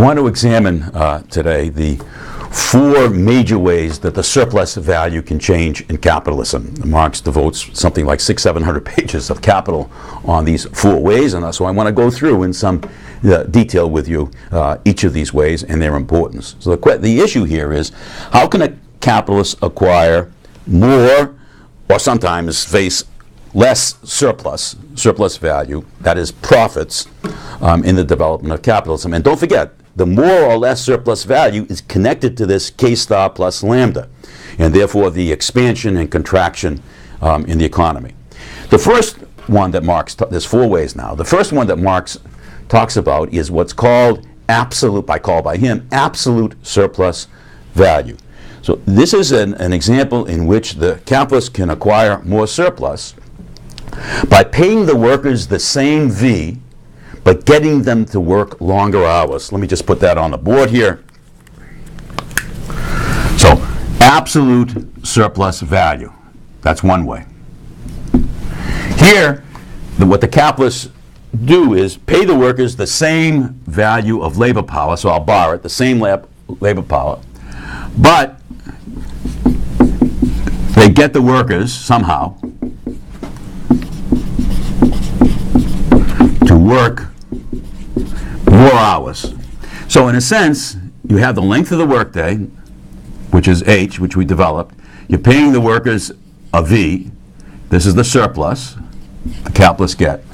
want to examine today the four major ways that the surplus value can change in capitalism. Marx devotes something like 600-700 pages of capital on these four ways, and so I want to go through in some detail with you each of these ways and their importance. So the issue here is, how can a capitalist acquire more, or sometimes face less surplus value, that is profits, in the development of capitalism? And don't forget, the more or less surplus value is connected to this K star plus lambda, and therefore the expansion and contraction in the economy. The first one that Marx, there's four ways now. The first one that Marx talks about is what's called absolute, by him, absolute surplus value. So this is an example in which the capitalist can acquire more surplus by paying the workers the same V, but getting them to work longer hours. Let me just put that on the board here. So, absolute surplus value. That's one way. Here, what the capitalists do is pay the workers the same value of labor power, so I'll borrow it, the same labor power, but they get the workers somehow to work more hours. So in a sense, you have the length of the workday, which is H, which we developed. You're paying the workers a V. This is the surplus the capitalists get.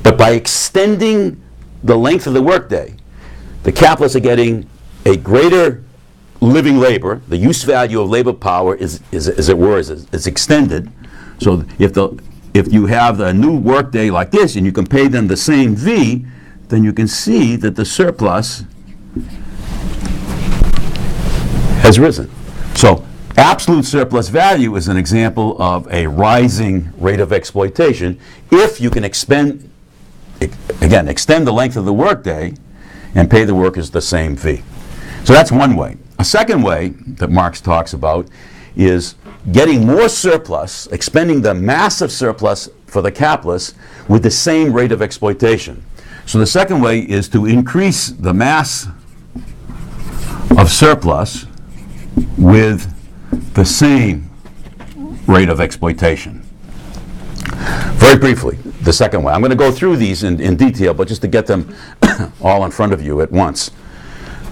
But by extending the length of the workday, the capitalists are getting a greater living labor. The use value of labor power is extended. So if you have a new workday like this and you can pay them the same V, then you can see that the surplus has risen. So absolute surplus value is an example of a rising rate of exploitation if you can extend the length of the workday and pay the workers the same fee. So that's one way. A second way that Marx talks about is getting more surplus, expending the massive surplus for the capitalists with the same rate of exploitation. So the second way is to increase the mass of surplus with the same rate of exploitation. Very briefly, the second way. I'm going to go through these in detail, but just to get them all in front of you at once.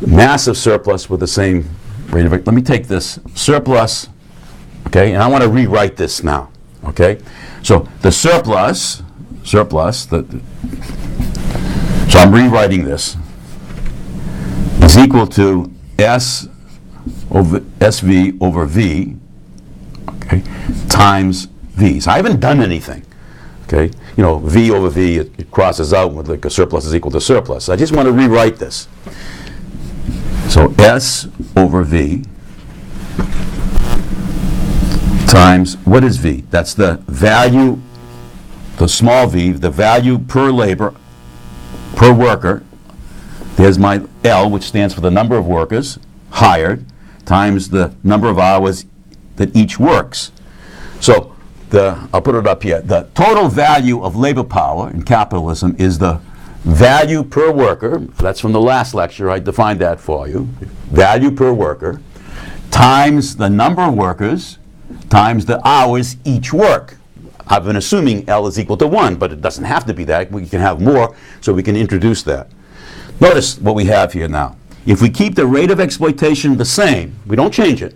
Massive surplus with the same rate of, let me take this surplus, okay, and I want to rewrite this now, okay? So the surplus, so I'm rewriting this, is equal to S over SV over V, okay, times V. So I haven't done anything, okay? You know, V over V, it crosses out with like a surplus is equal to surplus. I just want to rewrite this. So S over V times, what is V? That's the value, the small v, the value per labor, per worker. There's my L, which stands for the number of workers hired, times the number of hours that each works. So I'll put it up here. The total value of labor power in capitalism is the value per worker. That's from the last lecture. I defined that for you. Value per worker times the number of workers times the hours each work. I've been assuming L is equal to 1, but it doesn't have to be that. We can have more, so we can introduce that. Notice what we have here now. If we keep the rate of exploitation the same, we don't change it.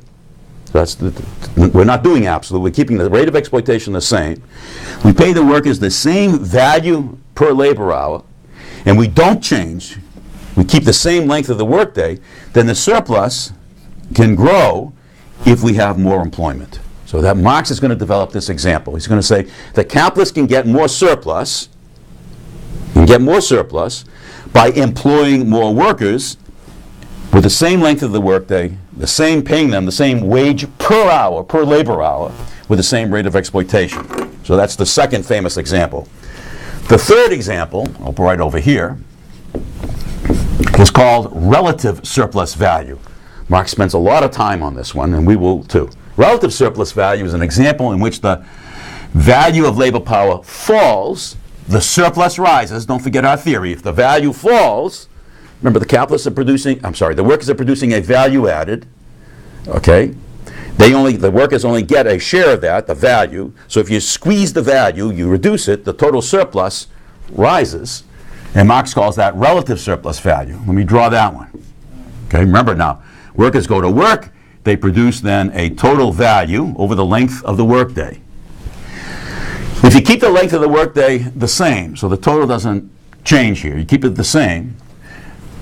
We're not doing absolute. We're keeping the rate of exploitation the same. We pay the workers the same value per labor hour, and we don't change. We keep the same length of the workday, then the surplus can grow if we have more employment. So that Marx is going to develop this example. He's going to say the capitalist can get more surplus, by employing more workers with the same length of the workday, paying them the same wage per hour, per labor hour, with the same rate of exploitation. So that's the second famous example. The third example, I'll put right over here, is called relative surplus value. Marx spends a lot of time on this one, and we will too. Relative surplus value is an example in which the value of labor power falls, the surplus rises. Don't forget our theory. If the value falls, remember the capitalists are producing, I'm sorry, the workers are producing a value added, okay? The workers only get a share of that, the value. So if you squeeze the value, you reduce it, the total surplus rises. And Marx calls that relative surplus value. Let me draw that one. Okay, remember now, workers go to work, they produce then a total value over the length of the workday. If you keep the length of the workday the same, so the total doesn't change here, you keep it the same.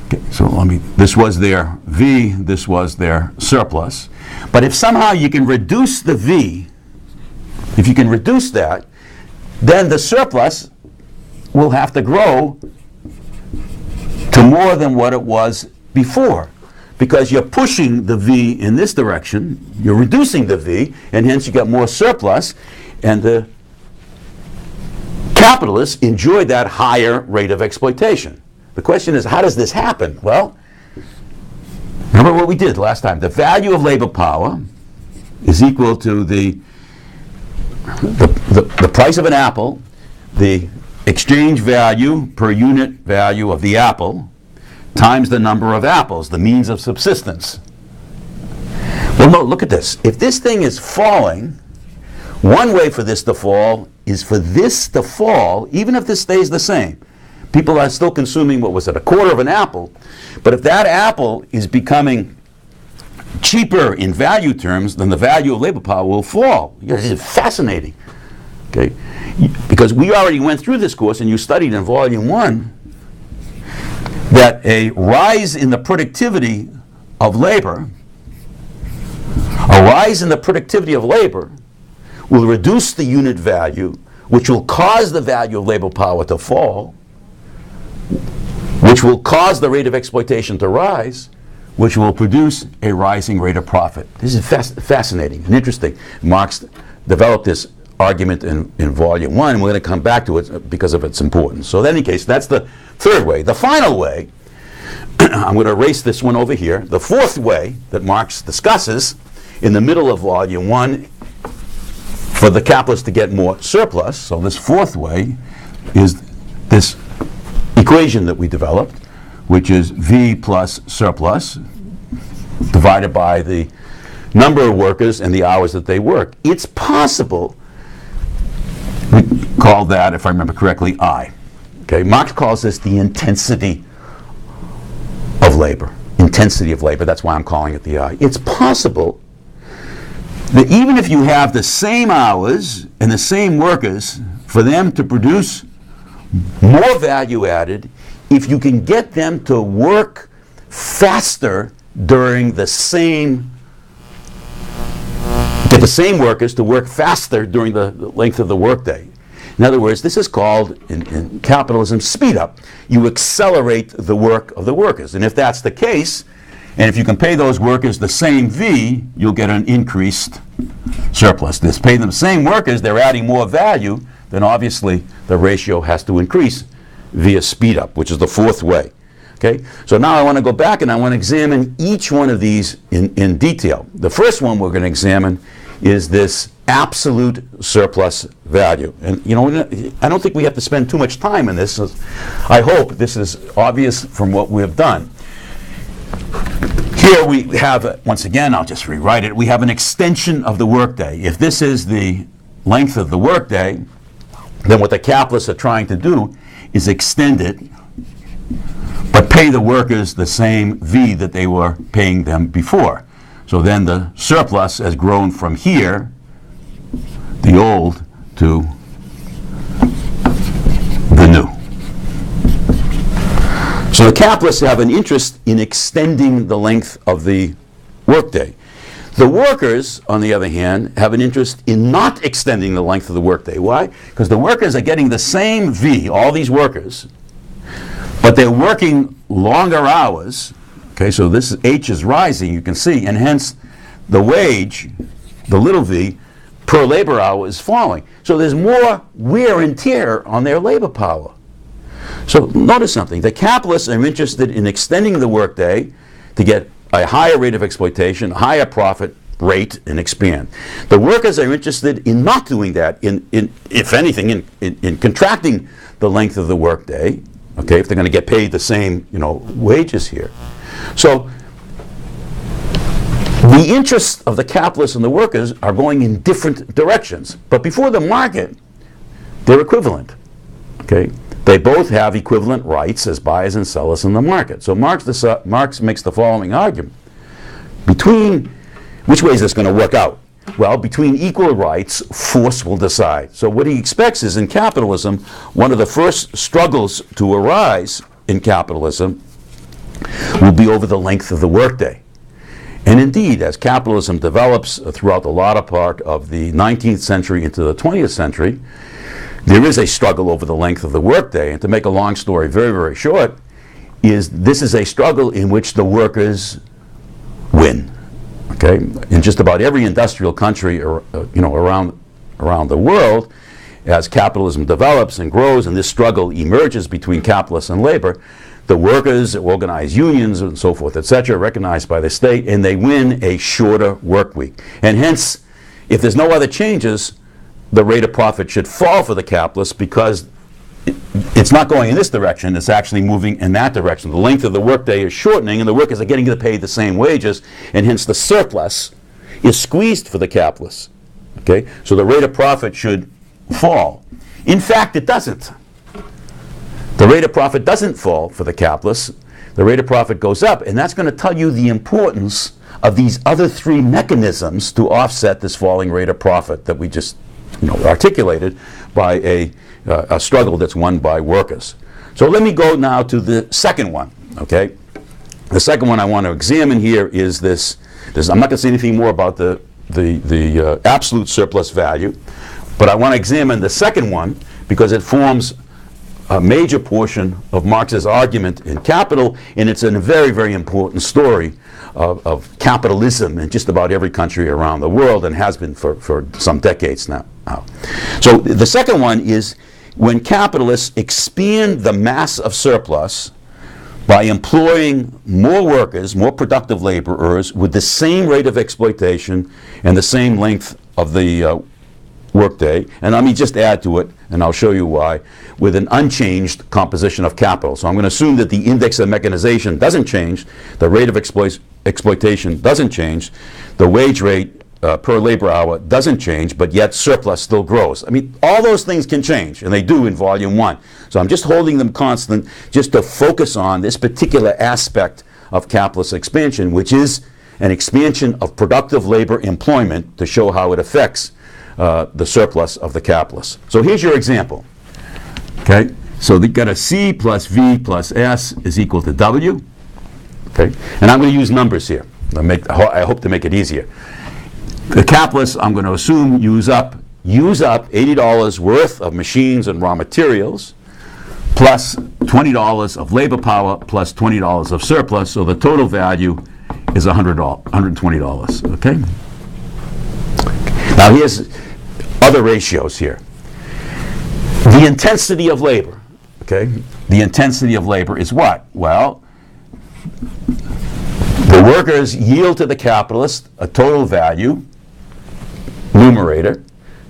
Okay, so this was their V, this was their surplus. But if somehow you can reduce the V, if you can reduce that, then the surplus will have to grow to more than what it was before. Because you're pushing the V in this direction, you're reducing the V, and hence you get more surplus, and the capitalists enjoy that higher rate of exploitation. The question is, how does this happen? Well, remember what we did last time. The value of labor power is equal to the price of an apple, the exchange value per unit value of the apple, times the number of apples, the means of subsistence. Well, no, look at this. If this thing is falling, one way for this to fall is for this to fall, even if this stays the same. People are still consuming, what was it, a quarter of an apple. But if that apple is becoming cheaper in value terms, then the value of labor power will fall. This is fascinating. Okay? Because we already went through this course, and you studied in Volume 1, that a rise in the productivity of labor, will reduce the unit value, which will cause the value of labor power to fall, which will cause the rate of exploitation to rise, which will produce a rising rate of profit. This is fascinating and interesting. Marx developed this argument in Volume 1, and we're going to come back to it because of its importance. So in any case, that's the third way. The final way, I'm going to erase this one over here. The fourth way that Marx discusses in the middle of Volume 1 for the capitalists to get more surplus, so this fourth way is this equation that we developed, which is V plus surplus divided by the number of workers and the hours that they work. It's possible, we call that, if I remember correctly, I. Okay, Marx calls this the intensity of labor. Intensity of labor, that's why I'm calling it the I. It's possible that even if you have the same hours and the same workers, for them to produce more value added, if you can get them to work faster during the same, get the same workers to work faster during the length of the workday. In other words, this is called, in capitalism, speed up. You accelerate the work of the workers. And if that's the case, and if you can pay those workers the same V, you'll get an increased surplus. This pay them the same workers, they're adding more value, then obviously the ratio has to increase via speed up, which is the fourth way. Okay? So now I want to go back and I want to examine each one of these in detail. The first one we're going to examine is this absolute surplus value. And you know, I don't think we have to spend too much time in this. I hope this is obvious from what we have done. Here we have, once again, I'll just rewrite it, we have an extension of the workday. If this is the length of the workday, then what the capitalists are trying to do is extend it, but pay the workers the same V that they were paying them before. So then the surplus has grown from here, the old, to the new. So the capitalists have an interest in extending the length of the workday. The workers, on the other hand, have an interest in not extending the length of the workday. Why? Because the workers are getting the same V, all these workers, but they're working longer hours. Okay, so this H is rising, you can see, and hence the wage, the little v, per labor hour is falling. So there's more wear and tear on their labor power. So notice something. The capitalists are interested in extending the workday to get a higher rate of exploitation, higher profit rate, and expand. The workers are interested in not doing that, if anything, in contracting the length of the workday, okay, if they're going to get paid the same, wages here. So the interests of the capitalists and the workers are going in different directions. But before the market, they're equivalent, okay? They both have equivalent rights as buyers and sellers in the market. So Marx makes the following argument. Which way is this going to work out? Well, between equal rights, force will decide. So what he expects is in capitalism, one of the first struggles to arise in capitalism will be over the length of the workday. And indeed, as capitalism develops throughout the latter part of the 19th century into the 20th century, there is a struggle over the length of the workday. And to make a long story very, very short, this is a struggle in which the workers win. Okay, in just about every industrial country, around the world, as capitalism develops and grows, and this struggle emerges between capitalists and labor, the workers organize unions and so forth, etc., recognized by the state, and they win a shorter work week. And hence, if there's no other changes, the rate of profit should fall for the capitalists because it's not going in this direction, it's actually moving in that direction. The length of the workday is shortening and the workers are getting paid the same wages, and hence the surplus is squeezed for the capitalists. Okay? So the rate of profit should fall. In fact, it doesn't. The rate of profit doesn't fall for the capitalists. The rate of profit goes up, and that's going to tell you the importance of these other three mechanisms to offset this falling rate of profit that we just articulated by a struggle that's won by workers. So let me go now to the second one, okay? The second one I want to examine here is this I'm not going to say anything more about the absolute surplus value, but I want to examine the second one because it forms a major portion of Marx's argument in Capital, and it's a very, very important story of capitalism in just about every country around the world, and has been for some decades now. So the second one is when capitalists expand the mass of surplus by employing more workers, more productive laborers, with the same rate of exploitation and the same length of the workday, and let me just add to it, and I'll show you why, with an unchanged composition of capital. So I'm going to assume that the index of mechanization doesn't change, the rate of exploitation doesn't change, the wage rate per labor hour doesn't change, but yet surplus still grows. I mean, all those things can change, and they do in Volume 1. So I'm just holding them constant just to focus on this particular aspect of capitalist expansion, which is an expansion of productive labor employment to show how it affects the surplus of the capitalists. So here's your example. Okay, so they've got a C plus V plus S is equal to W. Okay, and I'm going to use numbers here. I hope to make it easier. The capitalists, I'm going to assume, use up $80 worth of machines and raw materials, plus $20 of labor power, plus $20 of surplus. So the total value is $120. Okay. Now here's other ratios here. The intensity of labor, okay? The intensity of labor is what? Well, the workers yield to the capitalist a total value, numerator,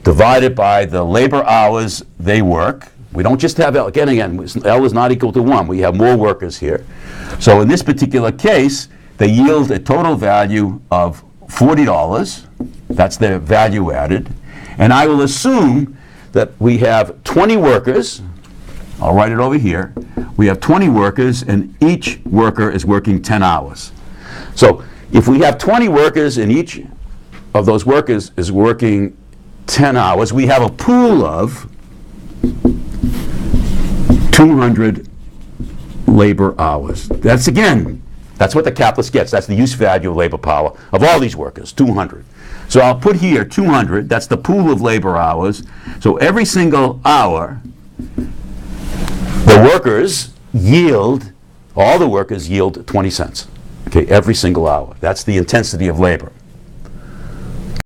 divided by the labor hours they work. We don't just have L, again, L is not equal to 1. We have more workers here. So in this particular case, they yield a total value of $40. That's their value added. And I will assume that we have 20 workers. I'll write it over here. We have 20 workers, and each worker is working 10 hours. So if we have 20 workers and each of those workers is working 10 hours, we have a pool of 200 labor hours. That's what the capitalist gets. That's the use value of labor power of all these workers, 200. So I'll put here 200. That's the pool of labor hours. So every single hour, all the workers yield 20 cents. Okay, every single hour. That's the intensity of labor.